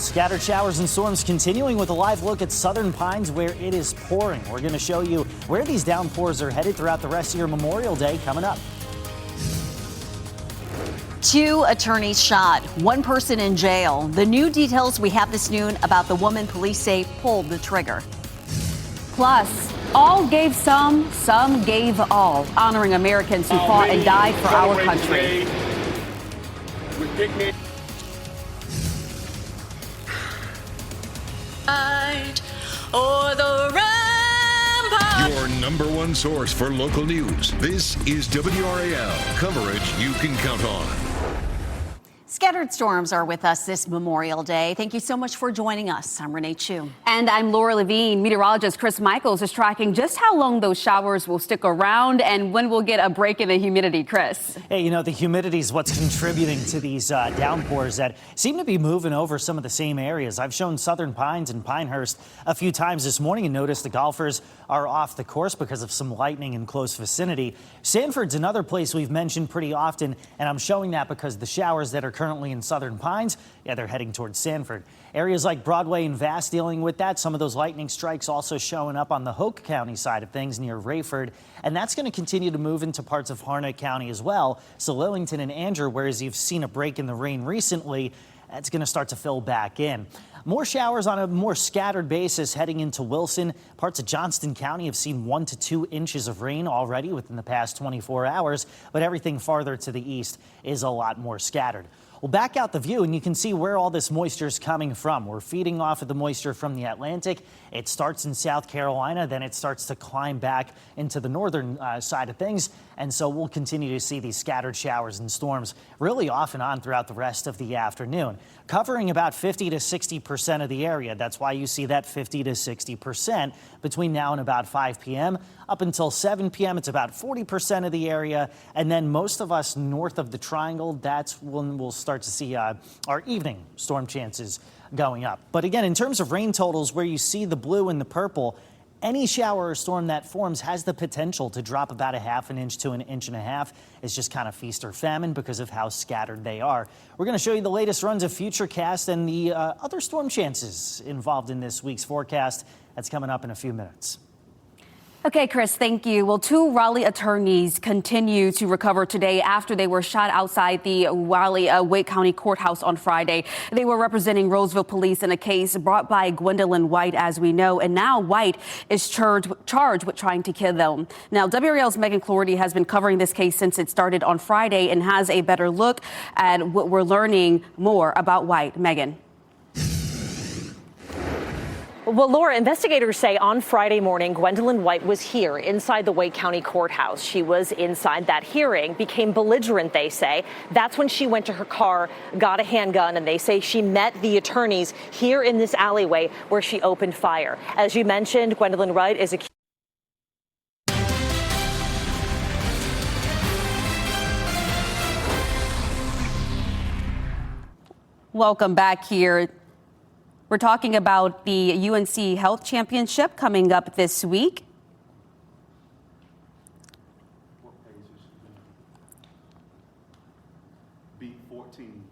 Scattered showers and storms continuing with a live look at Southern Pines where it is pouring. We're going to show you where these downpours are headed throughout the rest of your Memorial Day coming up. 2 attorneys shot, 1 person in jail. The new details we have this noon about the woman police say pulled the trigger. Plus, all gave some gave all, honoring Americans who fought and died for our country. Or the rampart. Your #1 source for local news. This is WRAL, coverage you can count on. Scattered storms are with us this Memorial Day. Thank you so much for joining us. I'm Renee Chu. And I'm Laura Levine. Meteorologist Chris Michaels is tracking just how long those showers will stick around and when we'll get a break in the humidity, Chris. Hey, you know, the humidity is what's contributing to these downpours that seem to be moving over some of the same areas. I've shown Southern Pines and Pinehurst a few times this morning and noticed the golfers are off the course because of some lightning in close vicinity. Sanford's another place we've mentioned pretty often, and I'm showing that because the showers that are currently in Southern Pines, they're heading towards Sanford. Areas like Broadway and Vass dealing with that. Some of those lightning strikes also showing up on the Hoke County side of things near Rayford. And that's going to continue to move into parts of Harnett County as well. So Lillington and Andrew, whereas you've seen a break in the rain recently, that's going to start to fill back in. More showers on a more scattered basis heading into Wilson. Parts of Johnston County have seen 1 to 2 inches of rain already within the past 24 hours, but everything farther to the east is a lot more scattered. We'll back out the view and you can see where all this moisture is coming from. We're feeding off of the moisture from the Atlantic. It starts in South Carolina, then it starts to climb back into the northern side of things. And so we'll continue to see these scattered showers and storms really off and on throughout the rest of the afternoon, covering about 50 to 60% of the area. That's why you see that 50 to 60% between now and about 5 p.m. Up until 7 p.m., it's about 40% of the area. And then most of us north of the triangle, that's when we'll start to see our evening storm chances going up. But again, in terms of rain totals, where you see the blue and the purple, any shower or storm that forms has the potential to drop about 1/2 inch to 1.5 inches. It's just kind of feast or famine because of how scattered they are. We're going to show you the latest runs of Futurecast and the other storm chances involved in this week's forecast. That's coming up in a few minutes. Okay, Chris, thank you. Well, 2 Raleigh attorneys continue to recover today after they were shot outside the Raleigh Wake County Courthouse on Friday. They were representing Roseville police in a case brought by Gwendolyn White, as we know, and now White is charged with trying to kill them. Now, WRAL's Megan Cloherty has been covering this case since it started on Friday and has a better look at what we're learning more about White. Megan. Well, Laura, investigators say on Friday morning, Gwendolyn White was here inside the Wake County Courthouse. She was inside that hearing, became belligerent, they say. That's when she went to her car, got a handgun, and they say she met the attorneys here in this alleyway where she opened fire. As you mentioned, Gwendolyn White is accused. Welcome back here. We're talking about the UNC Health Championship coming up this week. B14.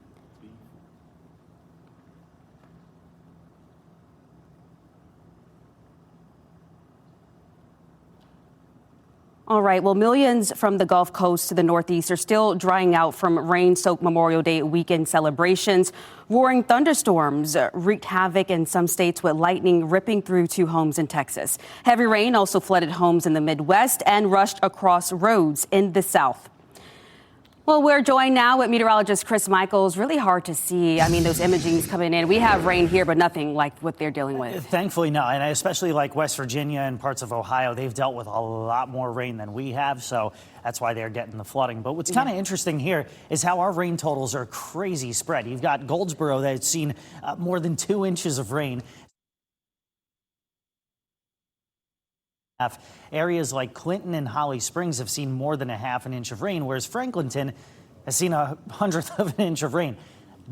All right. Well, millions from the Gulf Coast to the Northeast are still drying out from rain-soaked Memorial Day weekend celebrations. Roaring thunderstorms wreaked havoc in some states with lightning ripping through 2 homes in Texas. Heavy rain also flooded homes in the Midwest and rushed across roads in the South. Well, we're joined now with meteorologist Chris Michaels. Really hard to see. I mean, those imagings coming in. We have rain here, but nothing like what they're dealing with. Thankfully, no. And especially like West Virginia and parts of Ohio, they've dealt with a lot more rain than we have. So that's why they're getting the flooding. But what's kind of interesting here is how our rain totals are crazy spread. You've got Goldsboro that's seen more than 2 inches of rain. Areas like Clinton and Holly Springs have seen more than 1/2 inch of rain, whereas Franklinton has seen 1/100 of an inch of rain.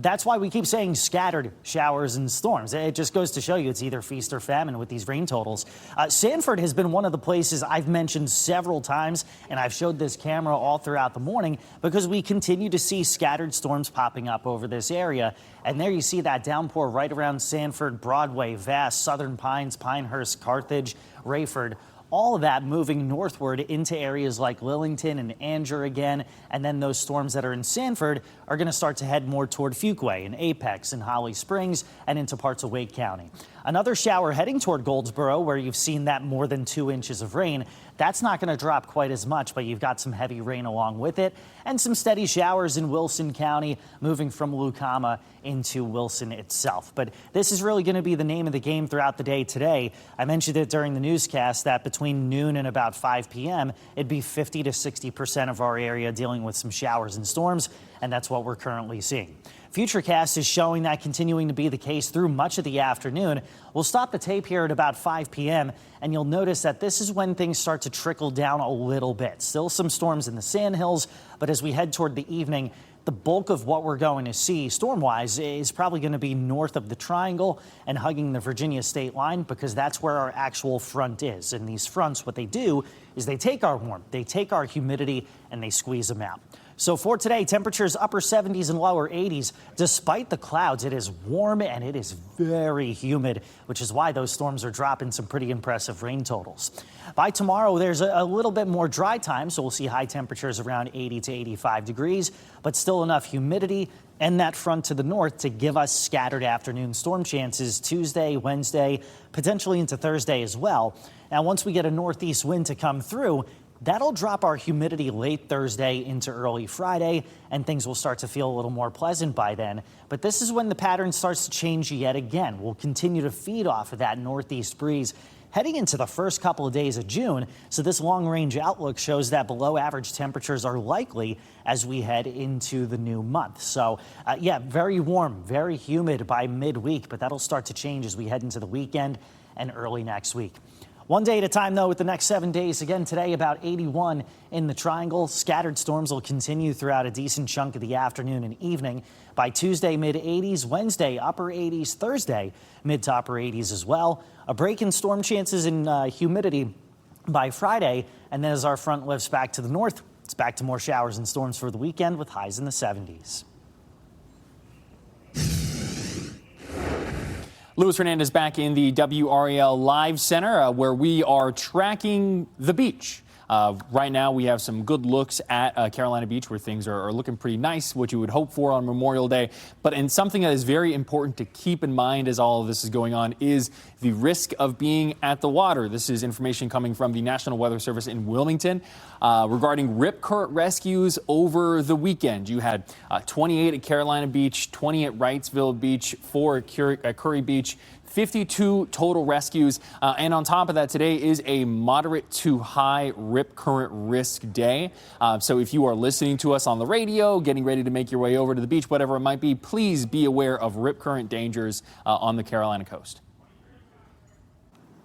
That's why we keep saying scattered showers and storms. It just goes to show you it's either feast or famine with these rain totals. Sanford has been one of the places I've mentioned several times, and I've showed this camera all throughout the morning because we continue to see scattered storms popping up over this area. And there you see that downpour right around Sanford, Broadway, Vass, Southern Pines, Pinehurst, Carthage, Rayford. All of that moving northward into areas like Lillington and Anger again. And then those storms that are in Sanford are going to start to head more toward Fuquay and Apex and Holly Springs and into parts of Wake County. Another shower heading toward Goldsboro, where you've seen that more than 2 inches of rain. That's not going to drop quite as much, but you've got some heavy rain along with it and some steady showers in Wilson County, moving from Lucama into Wilson itself. But this is really going to be the name of the game throughout the day today. I mentioned it during the newscast that between noon and about 5 p.m., it'd be 50 to 60% of our area dealing with some showers and storms, and that's what we're currently seeing. Futurecast is showing that continuing to be the case through much of the afternoon. We'll stop the tape here at about 5 p.m. and you'll notice that this is when things start to trickle down a little bit. Still some storms in the Sandhills, but as we head toward the evening, the bulk of what we're going to see storm-wise is probably going to be north of the Triangle and hugging the Virginia state line because that's where our actual front is. And these fronts, what they do is they take our warmth, they take our humidity, and they squeeze them out. So for today, temperatures upper 70s and lower 80s. Despite the clouds, it is warm and it is very humid, which is why those storms are dropping some pretty impressive rain totals. By tomorrow, there's a little bit more dry time, so we'll see high temperatures around 80 to 85 degrees, but still enough humidity and that front to the north to give us scattered afternoon storm chances Tuesday, Wednesday, potentially into Thursday as well. Now, once we get a northeast wind to come through, that'll drop our humidity late Thursday into early Friday, and things will start to feel a little more pleasant by then. But this is when the pattern starts to change yet again. We'll continue to feed off of that northeast breeze heading into the first couple of days of June. So this long-range outlook shows that below average temperatures are likely as we head into the new month. So, yeah, very warm, very humid by midweek, but that'll start to change as we head into the weekend and early next week. One day at a time, though, with the next 7 days. Again, today about 81 in the Triangle. Scattered storms will continue throughout a decent chunk of the afternoon and evening. By Tuesday, mid-80s. Wednesday, upper 80s. Thursday, mid to upper 80s as well. A break in storm chances and humidity by Friday. And then as our front lifts back to the north, it's back to more showers and storms for the weekend with highs in the 70s. Luis Hernandez back in the WRAL Live Center where we are tracking the beach. Right now, we have some good looks at Carolina Beach where things are looking pretty nice, what you would hope for on Memorial Day. But in something that is very important to keep in mind as all of this is going on is the risk of being at the water. This is information coming from the National Weather Service in Wilmington regarding rip current rescues over the weekend. You had 28 at Carolina Beach, 20 at Wrightsville Beach, 4 at Curry Beach, 52 total rescues. And on top of that, today is a moderate to high rip current risk day. So if you are listening to us on the radio, getting ready to make your way over to the beach, whatever it might be, please be aware of rip current dangers on the Carolina coast.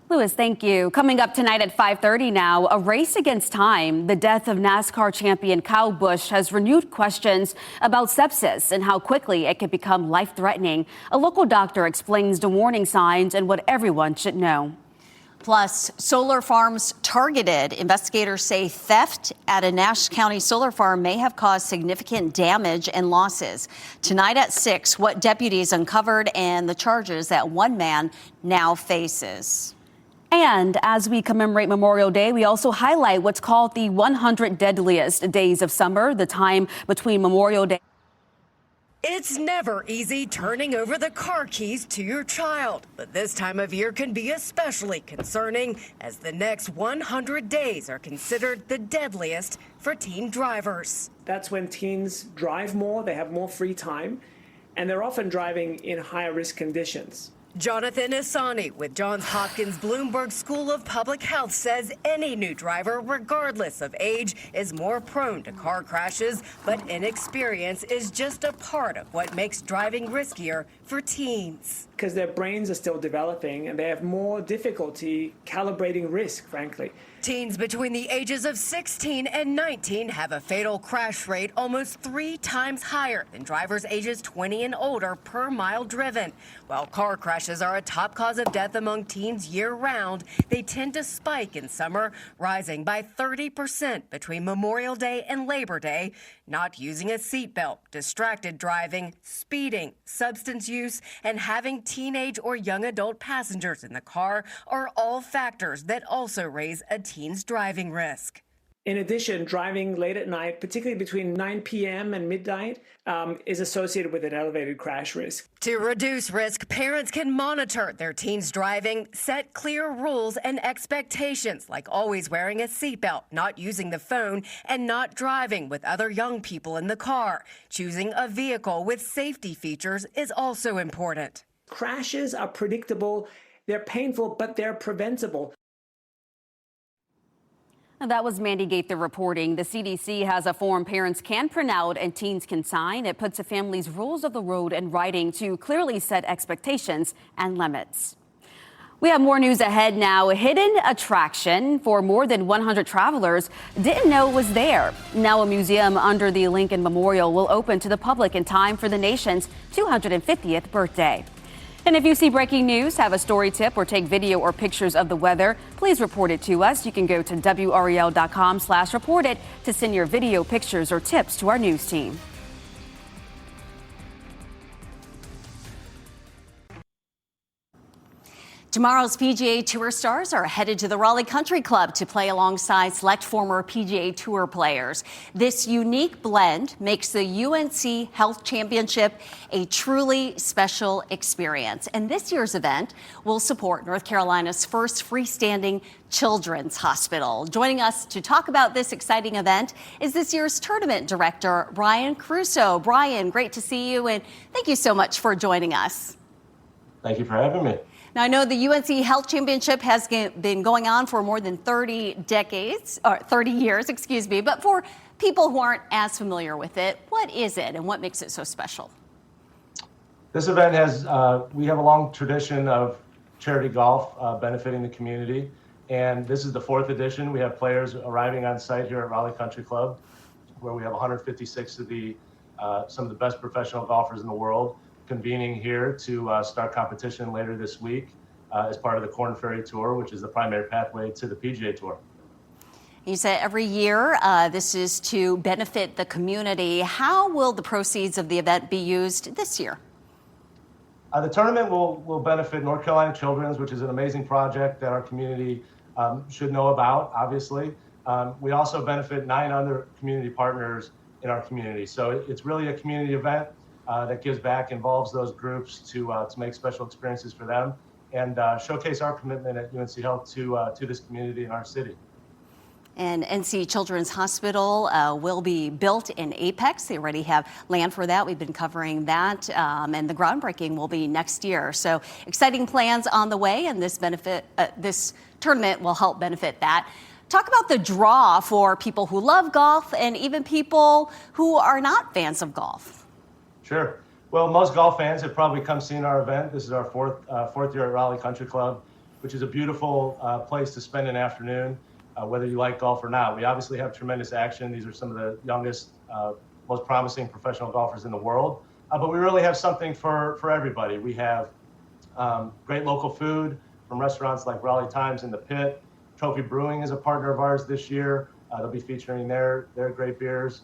Luis, thank you. Coming up tonight at 5:30 now, a race against time. The death of NASCAR champion Kyle Busch has renewed questions about sepsis and how quickly it could become life-threatening. A local doctor explains the warning signs and what everyone should know. Plus, solar farms targeted. Investigators say theft at a Nash County solar farm may have caused significant damage and losses. Tonight at 6, what deputies uncovered and the charges that one man now faces. And as we commemorate Memorial Day, we also highlight what's called the 100 deadliest days of summer, the time between Memorial Day. It's never easy turning over the car keys to your child, but this time of year can be especially concerning as the next 100 days are considered the deadliest for teen drivers. That's when teens drive more, they have more free time, and they're often driving in higher risk conditions. Jonathan Asani with Johns Hopkins Bloomberg School of Public Health says any new driver, regardless of age, is more prone to car crashes, but inexperience is just a part of what makes driving riskier for teens. Because their brains are still developing and they have more difficulty calibrating risk, frankly. Teens between the ages of 16 and 19 have a fatal crash rate almost 3 times higher than drivers ages 20 and older per mile driven. While car crashes are a top cause of death among teens year-round, they tend to spike in summer, rising by 30% between Memorial Day and Labor Day. Not using a seatbelt, distracted driving, speeding, substance use, and having teenage or young adult passengers in the car are all factors that also raise a teen's driving risk. In addition, driving late at night, particularly between 9 p.m. and midnight, is associated with an elevated crash risk. To reduce risk, parents can monitor their teens' driving, set clear rules and expectations, like always wearing a seatbelt, not using the phone, and not driving with other young people in the car. Choosing a vehicle with safety features is also important. Crashes are predictable, they're painful, but they're preventable. That was Mandy Gaither reporting. The CDC has a form parents can print out and teens can sign. It puts a family's rules of the road in writing to clearly set expectations and limits. We have more news ahead now. A hidden attraction for more than 100 travelers didn't know was there. Now a museum under the Lincoln Memorial will open to the public in time for the nation's 250th birthday. And if you see breaking news, have a story tip, or take video or pictures of the weather, please report it to us. You can go to WRAL.com/report it to send your video, pictures, or tips to our news team. Tomorrow's PGA Tour stars are headed to the Raleigh Country Club to play alongside select former PGA Tour players. This unique blend makes the UNC Health Championship a truly special experience. And this year's event will support North Carolina's first freestanding children's hospital. Joining us to talk about this exciting event is this year's tournament director, Brian Crusoe. Brian, great to see you, and thank you so much for joining us. Thank you for having me. Now, I know the UNC Health Championship has been going on for more than 30 years, but for people who aren't as familiar with it, what is it and what makes it so special? This event has, we have a long tradition of charity golf benefiting the community, and this is the 4th edition. We have players arriving on site here at Raleigh Country Club, where we have 156 of some of the best professional golfers in the world convening here to start competition later this week as part of the Korn Ferry Tour, which is the primary pathway to the PGA Tour. You said every year this is to benefit the community. How will the proceeds of the event be used this year? The tournament will benefit North Carolina Children's, which is an amazing project that our community should know about, obviously. We also benefit 9 other community partners in our community. So it's really a community event that gives back, involves those groups to make special experiences for them, and showcase our commitment at UNC Health to this community and our city. And NC Children's Hospital will be built in Apex. They already have land for that. We've been covering that, and the groundbreaking will be next year. So exciting plans on the way, and this tournament will help benefit that. Talk about the draw for people who love golf and even people who are not fans of golf. Sure. Well, most golf fans have probably come seen our event. This is our fourth year at Raleigh Country Club, which is a beautiful place to spend an afternoon, whether you like golf or not. We obviously have tremendous action. These are some of the youngest, most promising professional golfers in the world. But we really have something for everybody. We have great local food from restaurants like Raleigh Times and The Pit. Trophy Brewing is a partner of ours this year. They'll be featuring their great beers.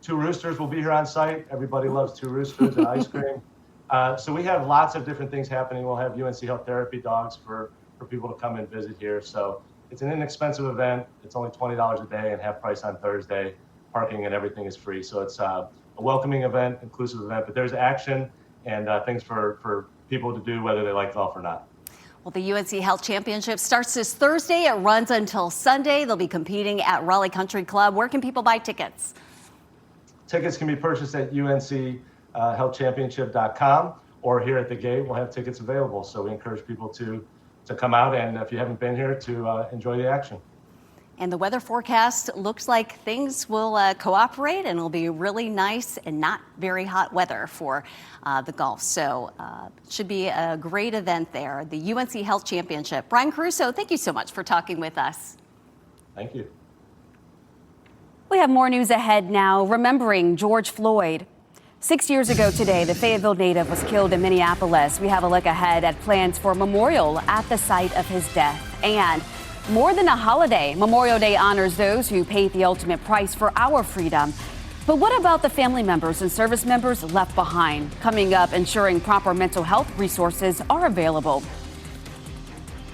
Two Roosters will be here on site. Everybody loves Two Roosters and ice cream. So we have lots of different things happening. We'll have UNC Health therapy dogs for people to come and visit here. So it's an inexpensive event. It's only $20 a day and half price on Thursday. Parking and everything is free. So it's a welcoming event, inclusive event, but there's action and things for people to do whether they like golf or not. Well, the UNC Health Championship starts this Thursday. It runs until Sunday. They'll be competing at Raleigh Country Club. Where can people buy tickets? Tickets can be purchased at UNCHealthChampionship.com, or here at the gate, we'll have tickets available. So we encourage people to come out, and if you haven't been here, to enjoy the action. And the weather forecast looks like things will cooperate, and it'll be really nice and not very hot weather for the golf. So it should be a great event there. The UNC Health Championship. Brian Caruso, thank you so much for talking with us. Thank you. We have more news ahead now. Remembering George Floyd. 6 years ago today, the Fayetteville native was killed in Minneapolis. We have a look ahead at plans for a memorial at the site of his death. And more than a holiday, Memorial Day honors those who paid the ultimate price for our freedom. But what about the family members and service members left behind? Coming up, ensuring proper mental health resources are available.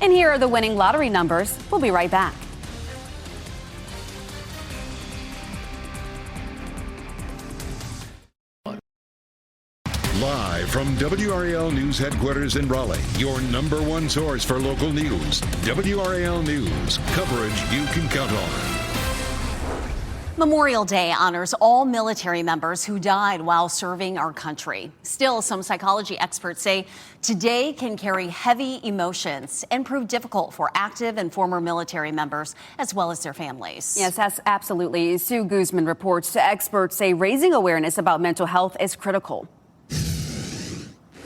And here are the winning lottery numbers. We'll be right back. Live from WRAL News Headquarters in Raleigh, your number one source for local news. WRAL News, coverage you can count on. Memorial Day honors all military members who died while serving our country. Still, some psychology experts say today can carry heavy emotions and prove difficult for active and former military members, as well as their families. Yes, that's absolutely. Sue Guzman reports experts say raising awareness about mental health is critical.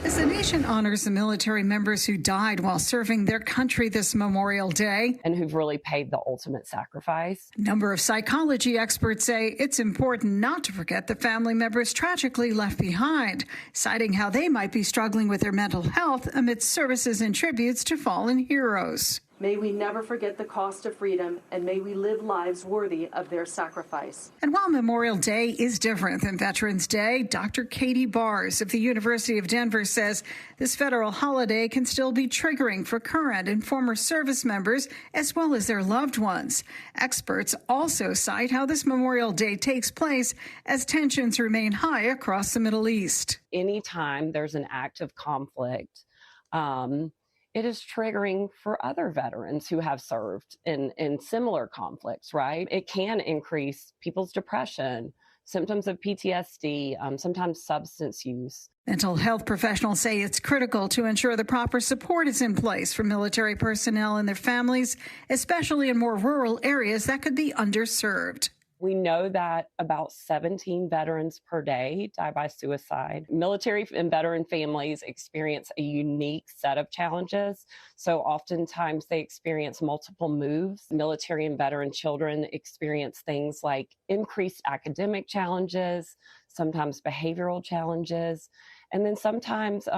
As the nation honors the military members who died while serving their country this Memorial Day, and who've really paid the ultimate sacrifice. A number of psychology experts say it's important not to forget the family members tragically left behind, citing how they might be struggling with their mental health amidst services and tributes to fallen heroes. May we never forget the cost of freedom, and may we live lives worthy of their sacrifice. And while Memorial Day is different than Veterans Day, Dr. Katie Bars of the University of Denver says this federal holiday can still be triggering for current and former service members as well as their loved ones. Experts also cite how this Memorial Day takes place as tensions remain high across the Middle East. Anytime there's an act of conflict, it is triggering for other veterans who have served in similar conflicts, right? It can increase people's depression, symptoms of PTSD, sometimes substance use. Mental health professionals say it's critical to ensure the proper support is in place for military personnel and their families, especially in more rural areas that could be underserved. We know that about 17 veterans per day die by suicide. Military and veteran families experience a unique set of challenges. So oftentimes they experience multiple moves. Military and veteran children experience things like increased academic challenges, sometimes behavioral challenges, and then sometimes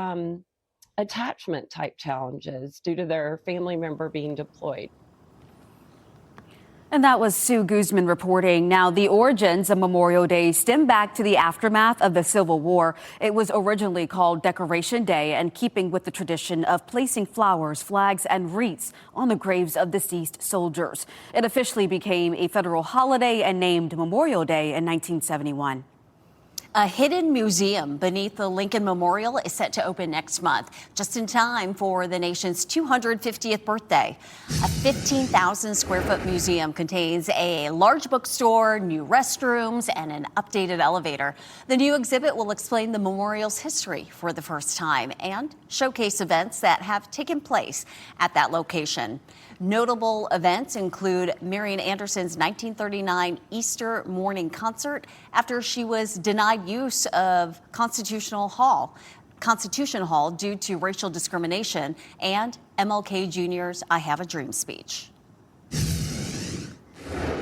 attachment type challenges due to their family member being deployed. And that was Sue Guzman reporting. Now, the origins of Memorial Day stem back to the aftermath of the Civil War. It was originally called Decoration Day, and keeping with the tradition of placing flowers, flags, and wreaths on the graves of deceased soldiers. It officially became a federal holiday and named Memorial Day in 1971. A hidden museum beneath the Lincoln Memorial is set to open next month, just in time for the nation's 250th birthday. A 15,000 square foot museum contains a large bookstore, new restrooms, and an updated elevator. The new exhibit will explain the memorial's history for the first time and showcase events that have taken place at that location. Notable events include Marian Anderson's 1939 Easter morning concert after she was denied use of Constitution Hall due to racial discrimination, and MLK Jr.'s I Have a Dream speech.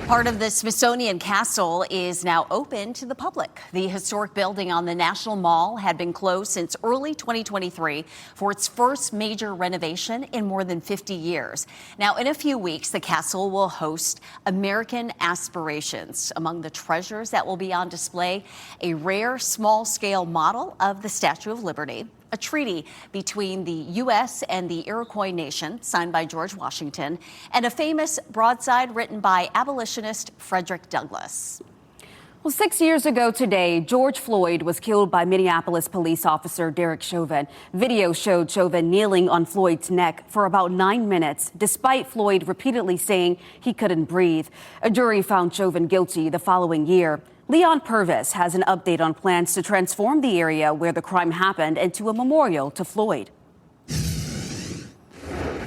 Part of the Smithsonian Castle is now open to the public. The historic building on the National Mall had been closed since early 2023 for its first major renovation in more than 50 years. Now, in a few weeks, the castle will host American Aspirations. Among the treasures that will be on display, a rare small-scale model of the Statue of Liberty, a treaty between the U.S. and the Iroquois Nation signed by George Washington, and a famous broadside written by abolitionist Frederick Douglass. Well, 6 years ago today, George Floyd was killed by Minneapolis police officer Derek Chauvin. Video showed Chauvin kneeling on Floyd's neck for about 9 minutes, despite Floyd repeatedly saying he couldn't breathe. A jury found Chauvin guilty the following year. Leon Purvis has an update on plans to transform the area where the crime happened into a memorial to Floyd.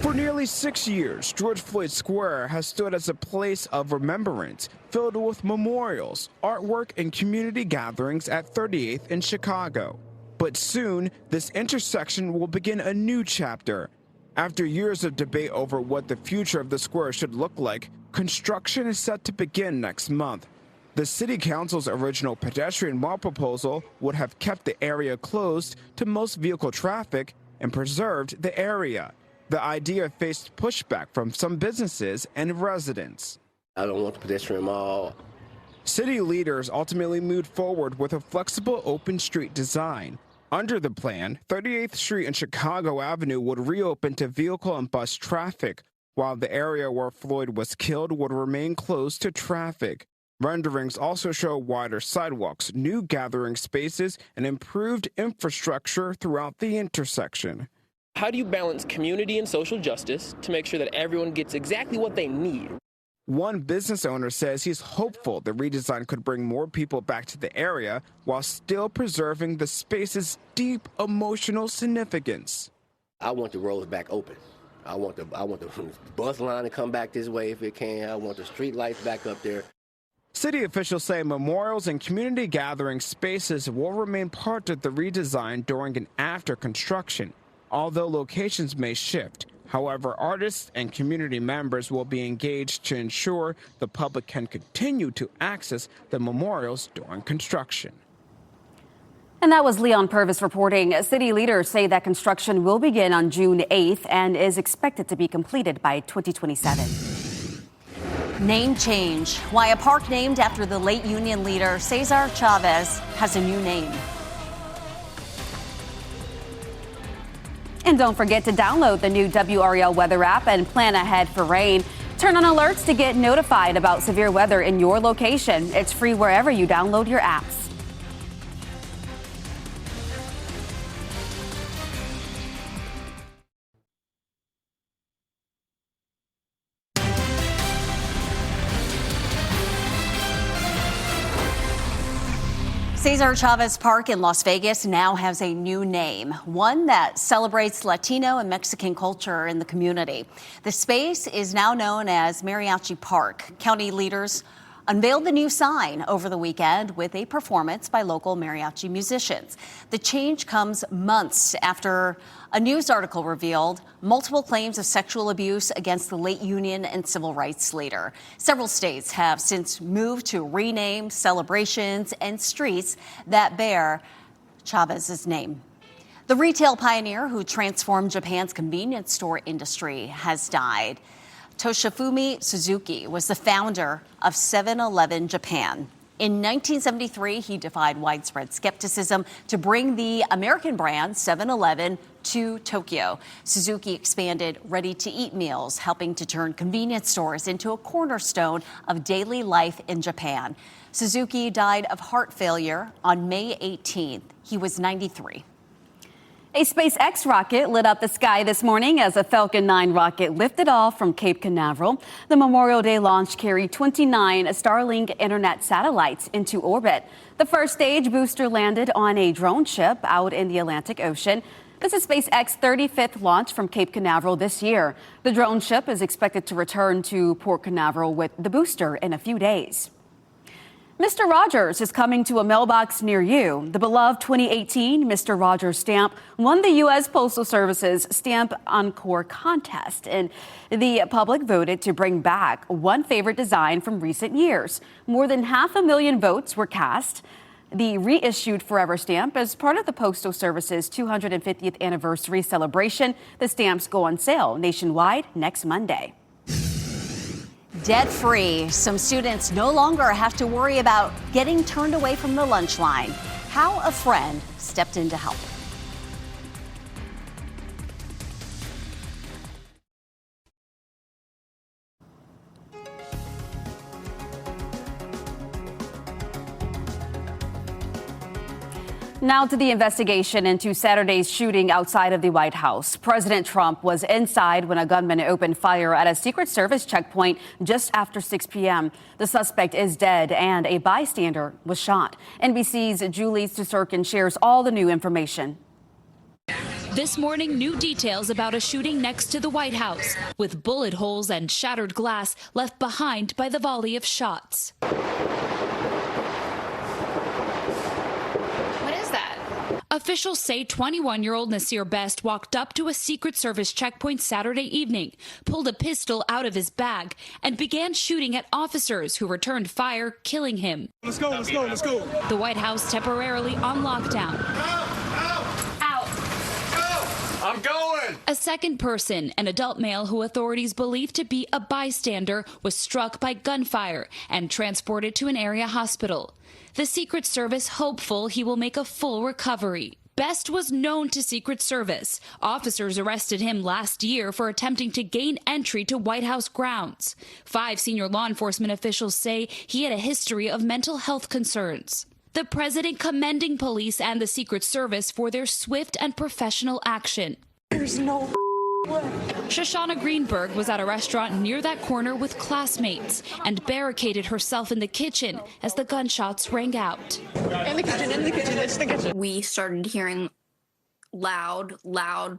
For nearly 6 years, George Floyd Square has stood as a place of remembrance, filled with memorials, artwork, and community gatherings at 38th in Chicago. But soon, this intersection will begin a new chapter. After years of debate over what the future of the square should look like, construction is set to begin next month. The City Council's original pedestrian mall proposal would have kept the area closed to most vehicle traffic and preserved the area. The idea faced pushback from some businesses and residents. I don't want the pedestrian mall. City leaders ultimately moved forward with a flexible open street design. Under the plan, 38th Street and Chicago Avenue would reopen to vehicle and bus traffic, while the area where Floyd was killed would remain closed to traffic. Renderings also show wider sidewalks, new gathering spaces, and improved infrastructure throughout the intersection. How do you balance community and social justice to make sure that everyone gets exactly what they need? One business owner says he's hopeful the redesign could bring more people back to the area while still preserving the space's deep emotional significance. I want the roads back open. I want the bus line to come back this way if it can. I want the street lights back up there. City officials say memorials and community gathering spaces will remain part of the redesign during and after construction, although locations may shift. However, artists and community members will be engaged to ensure the public can continue to access the memorials during construction. And that was Leon Purvis reporting. City leaders say that construction will begin on June 8th and is expected to be completed by 2027. Name change. Why a park named after the late Union leader Cesar Chavez has a new name. And don't forget to download the new WRAL weather app and plan ahead for rain. Turn on alerts to get notified about severe weather in your location. It's free wherever you download your apps. Cesar Chavez Park in Las Vegas now has a new name, one that celebrates Latino and Mexican culture in the community. The space is now known as Mariachi Park. County leaders unveiled the new sign over the weekend with a performance by local mariachi musicians. The change comes months after a news article revealed multiple claims of sexual abuse against the late Union and civil rights leader. Several states have since moved to rename celebrations and streets that bear Chavez's name. The retail pioneer who transformed Japan's convenience store industry has died. Toshifumi Suzuki was the founder of 7-Eleven Japan. In 1973, he defied widespread skepticism to bring the American brand 7-Eleven to Tokyo. Suzuki expanded ready-to-eat meals, helping to turn convenience stores into a cornerstone of daily life in Japan. Suzuki died of heart failure on May 18th. He was 93. A SpaceX rocket lit up the sky this morning as a Falcon 9 rocket lifted off from Cape Canaveral. The Memorial Day launch carried 29 Starlink internet satellites into orbit. The first stage booster landed on a drone ship out in the Atlantic Ocean. This is SpaceX's 35th launch from Cape Canaveral this year. The drone ship is expected to return to Port Canaveral with the booster in a few days. Mr. Rogers is coming to a mailbox near you. The beloved 2018 Mr. Rogers stamp won the U.S. Postal Service's Stamp Encore contest, and the public voted to bring back one favorite design from recent years. More than 500,000 votes were cast. The reissued Forever stamp is part of the Postal Service's 250th anniversary celebration. The stamps go on sale nationwide next Monday. Debt-free. Some students no longer have to worry about getting turned away from the lunch line. How a friend stepped in to help. Now to the investigation into Saturday's shooting outside of the White House. President Trump was inside when a gunman opened fire at a Secret Service checkpoint just after 6 p.m. The suspect is dead and a bystander was shot. NBC's Julie Susurkin shares all the new information. This morning, new details about a shooting next to the White House, with bullet holes and shattered glass left behind by the volley of shots. Officials say 21-year-old Nasir Best walked up to a Secret Service checkpoint Saturday evening, pulled a pistol out of his bag, and began shooting at officers who returned fire, killing him. Let's go, let's go, let's go. The White House temporarily on lockdown. I'm going! A second person, an adult male who authorities believe to be a bystander, was struck by gunfire and transported to an area hospital. The Secret Service hopeful he will make a full recovery. Best was known to Secret Service. Officers arrested him last year for attempting to gain entry to White House grounds. 5 senior law enforcement officials say he had a history of mental health concerns. The president commending police and the Secret Service for their swift and professional action. There's no way. Shoshana Greenberg was at a restaurant near that corner with classmates and barricaded herself in the kitchen as the gunshots rang out. In the kitchen, it's the kitchen. We started hearing loud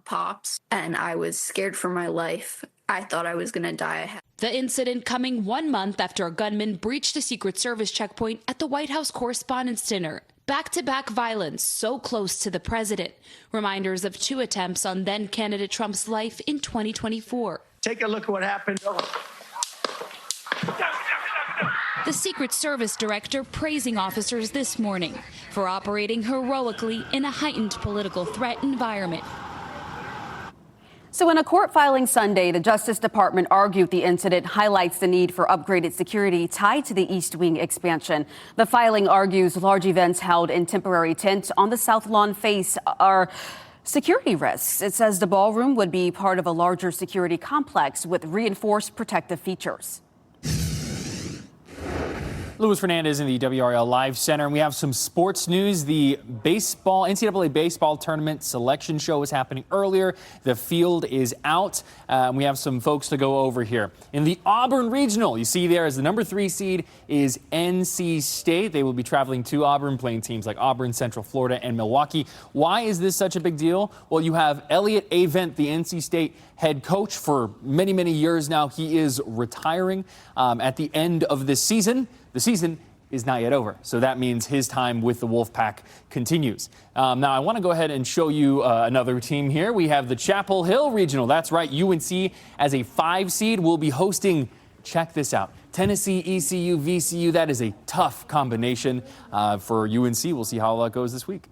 pops, and I was scared for my life. I thought I was going to die. The incident coming 1 month after a gunman breached a Secret Service checkpoint at the White House Correspondents' Dinner. Back-to-back violence so close to the president. Reminders of 2 attempts on then-candidate Trump's life in 2024. Take a look at what happened. The Secret Service director praising officers this morning for operating heroically in a heightened political threat environment. So in a court filing Sunday, the Justice Department argued the incident highlights the need for upgraded security tied to the East Wing expansion. The filing argues large events held in temporary tents on the South Lawn face are security risks. It says the ballroom would be part of a larger security complex with reinforced protective features. Luis Fernandez in the WRAL Live Center, and we have some sports news. The NCAA baseball tournament selection show was happening earlier. The field is out. We have some folks to go over here. In the Auburn Regional, you see there as the number 3 seed is NC State. They will be traveling to Auburn, playing teams like Auburn, Central Florida, and Milwaukee. Why is this such a big deal? Well, you have Elliott Avent, the NC State head coach for many, many years now. He is retiring at the end of this season. The season is not yet over, so that means his time with the Wolfpack continues. Now, I want to go ahead and show you another team here. We have the Chapel Hill Regional. That's right, UNC as a 5 seed will be hosting, check this out, Tennessee, ECU, VCU. That is a tough combination for UNC. We'll see how that goes this week.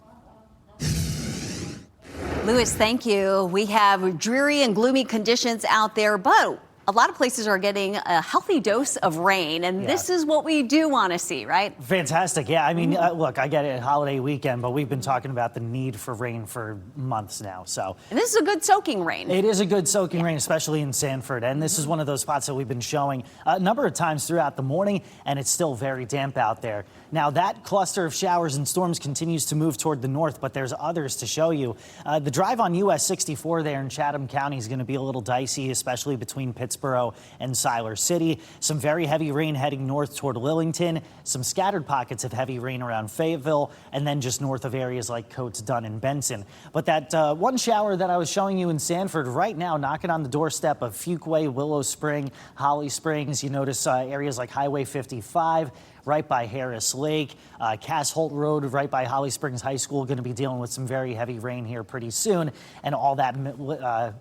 Luis, thank you. We have dreary and gloomy conditions out there, but a lot of places are getting a healthy dose of rain, and this is what we do want to see, right? Fantastic. Yeah, I mean, look, I get it, holiday weekend, but we've been talking about the need for rain for months now. So, and this is a good soaking rain. It is a good soaking rain, especially in Sanford. And this is one of those spots that we've been showing a number of times throughout the morning, and it's still very damp out there. Now, that cluster of showers and storms continues to move toward the north, but there's others to show you. The drive on US 64 there in Chatham County is going to be a little dicey, especially between Pittsboro and Siler City. Some very heavy rain heading north toward Lillington, some scattered pockets of heavy rain around Fayetteville, and then just north of areas like Coates, Dunn, and Benson. But that one shower that I was showing you in Sanford right now, knocking on the doorstep of Fuquay, Willow Spring, Holly Springs. You notice areas like Highway 55, right by Harris Lake, Cass Holt Road, right by Holly Springs High School, going to be dealing with some very heavy rain here pretty soon, and all that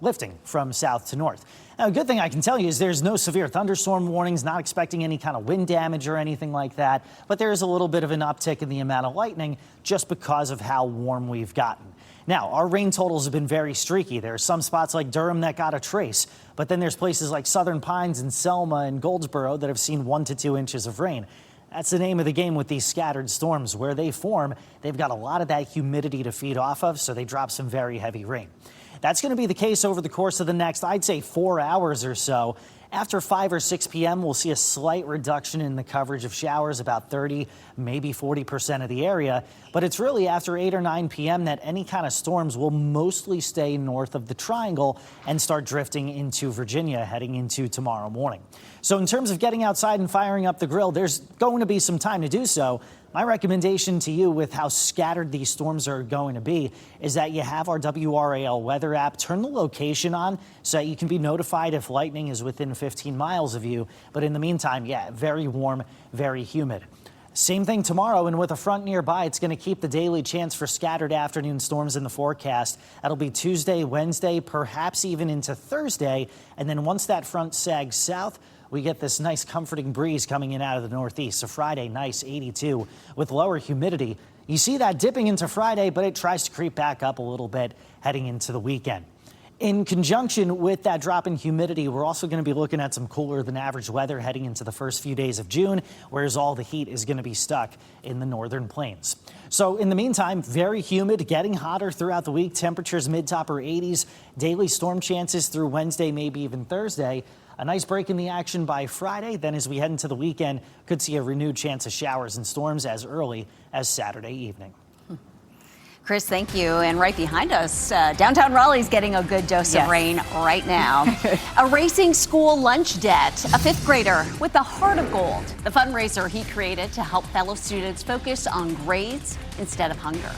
lifting from south to north. Now, a good thing I can tell you is there's no severe thunderstorm warnings, not expecting any kind of wind damage or anything like that, but there is a little bit of an uptick in the amount of lightning just because of how warm we've gotten. Now, our rain totals have been very streaky. There are some spots like Durham that got a trace, but then there's places like Southern Pines and Selma and Goldsboro that have seen 1 to 2 inches of rain. That's the name of the game with these scattered storms. Where they form, they've got a lot of that humidity to feed off of, so they drop some very heavy rain. That's going to be the case over the course of the next, I'd say, 4 hours or so. After 5 or 6 p.m., we'll see a slight reduction in the coverage of showers, about 30, maybe 40% of the area. But it's really after 8 or 9 p.m. that any kind of storms will mostly stay north of the triangle and start drifting into Virginia heading into tomorrow morning. So in terms of getting outside and firing up the grill, there's going to be some time to do so. My recommendation to you with how scattered these storms are going to be is that you have our WRAL weather app. Turn the location on so that you can be notified if lightning is within 15 miles of you. But in the meantime, yeah, very warm, very humid. Same thing tomorrow, and with a front nearby, it's going to keep the daily chance for scattered afternoon storms in the forecast. That'll be Tuesday, Wednesday, perhaps even into Thursday. And then once that front sags south, we get this nice comforting breeze coming in out of the northeast. So Friday, nice 82 with lower humidity. You see that dipping into Friday, but it tries to creep back up a little bit heading into the weekend. In conjunction with that drop in humidity, we're also going to be looking at some cooler than average weather heading into the first few days of June, whereas all the heat is going to be stuck in the northern plains. So in the meantime, very humid, getting hotter throughout the week. Temperatures mid to upper 80s. Daily storm chances through Wednesday, maybe even Thursday. A nice break in the action by Friday. Then as we head into the weekend, could see a renewed chance of showers and storms as early as Saturday evening. Chris, thank you. And right behind us, downtown Raleigh's getting a good dose of rain right now. Erasing school lunch debt. A fifth grader with the heart of gold. The fundraiser he created to help fellow students focus on grades instead of hunger.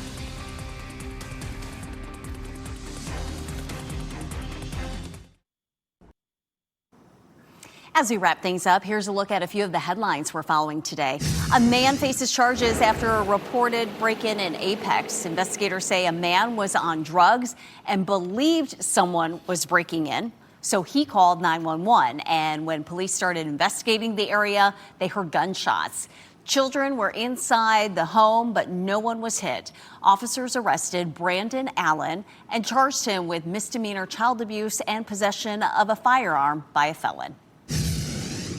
As we wrap things up, here's a look at a few of the headlines we're following today. A man faces charges after a reported break-in in Apex. Investigators say a man was on drugs and believed someone was breaking in, so he called 911. And when police started investigating the area, they heard gunshots. Children were inside the home, but no one was hit. Officers arrested Brandon Allen and charged him with misdemeanor child abuse and possession of a firearm by a felon.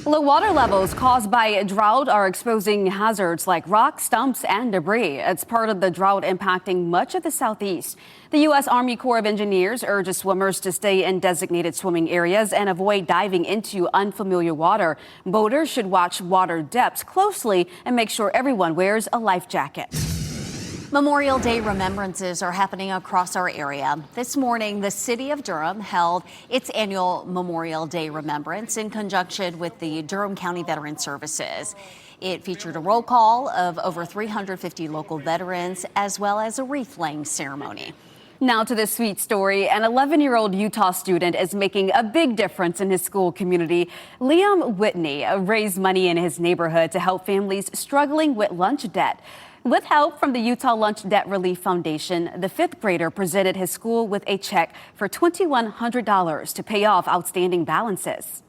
Low water levels caused by a drought are exposing hazards like rocks, stumps, and debris. It's part of the drought impacting much of the southeast. The U.S. Army Corps of Engineers urges swimmers to stay in designated swimming areas and avoid diving into unfamiliar water. Boaters should watch water depths closely and make sure everyone wears a life jacket. Memorial Day remembrances are happening across our area. This morning, the city of Durham held its annual Memorial Day remembrance in conjunction with the Durham County Veteran Services. It featured a roll call of over 350 local veterans, as well as a wreath-laying ceremony. Now to this sweet story. An 11-year-old Utah student is making a big difference in his school community. Liam Whitney raised money in his neighborhood to help families struggling with lunch debt. With help from the Utah Lunch Debt Relief Foundation, the fifth grader presented his school with a check for $2,100 to pay off outstanding balances.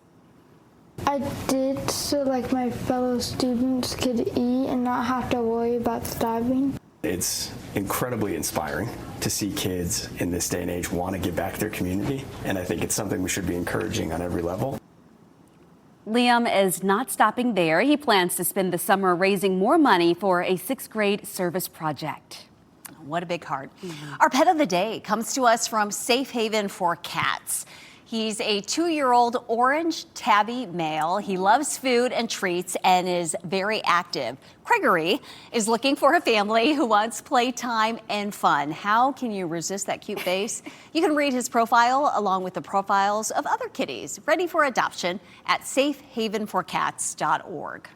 I did so like my fellow students could eat and not have to worry about starving. It's incredibly inspiring to see kids in this day and age want to give back to their community, and I think it's something we should be encouraging on every level. Liam is not stopping there. He plans to spend the summer raising more money for a sixth grade service project. What a big heart. Our pet of the day comes to us from Safe Haven for Cats. He's a 2-year-old orange tabby male. He loves food and treats and is very active. Gregory is looking for a family who wants playtime and fun. How can you resist that cute face? You can read his profile along with the profiles of other kitties ready for adoption at safehavenforcats.org.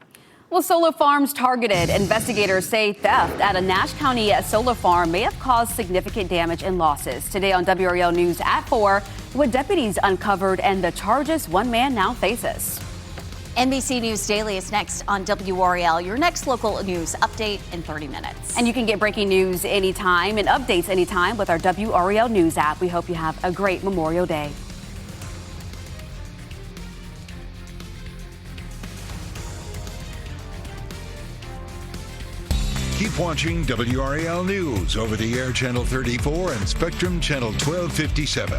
Well, solar farms targeted. Investigators say theft at a Nash County solar farm may have caused significant damage and losses. Today on WRAL News at 4, what deputies uncovered and the charges one man now faces. NBC News Daily is next on WRAL, your next local news update in 30 minutes. And you can get breaking news anytime and updates anytime with our WRAL News app. We hope you have a great Memorial Day. Keep watching WRAL News over the air Channel 34 and Spectrum Channel 1257.